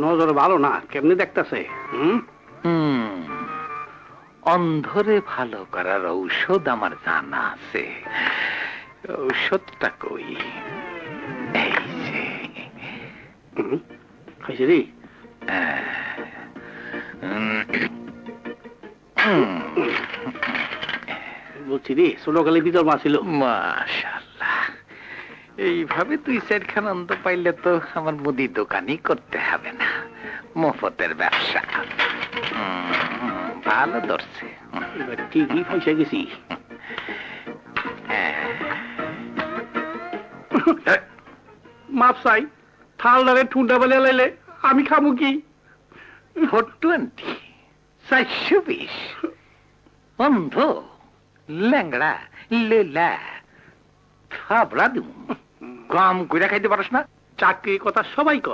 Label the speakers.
Speaker 1: নজর ভালো না, কেমনি দেখতেছে?
Speaker 2: অন্ধরে ভালো করার ঔষধ আমার জানা আছে। ঔষধটা কই? এই যে
Speaker 1: খাইছে রে। বলছি রে, ছোটকালে ভিতর মা ছিল।
Speaker 2: মাশাআল্লাহ, এইভাবে তুই চারখান অন্ধ পাইলে তো আমার মুদি দোকানই করতে হবে না, মফতের ব্যবসা। ভালো ধরছে।
Speaker 1: এবার ঠিকই ফাইসা গেছি। মাপ চাই, থাল ডালে ঠুন্ডা বেলে লাইলে আমি খামু কি?
Speaker 2: 420, 420, অন্ধ, ল্যাংড়া, লেলা, থাবড়া দিমু। কাম কইরা খাইতে পারস না?
Speaker 1: চাকরির কথা সবাই কয়,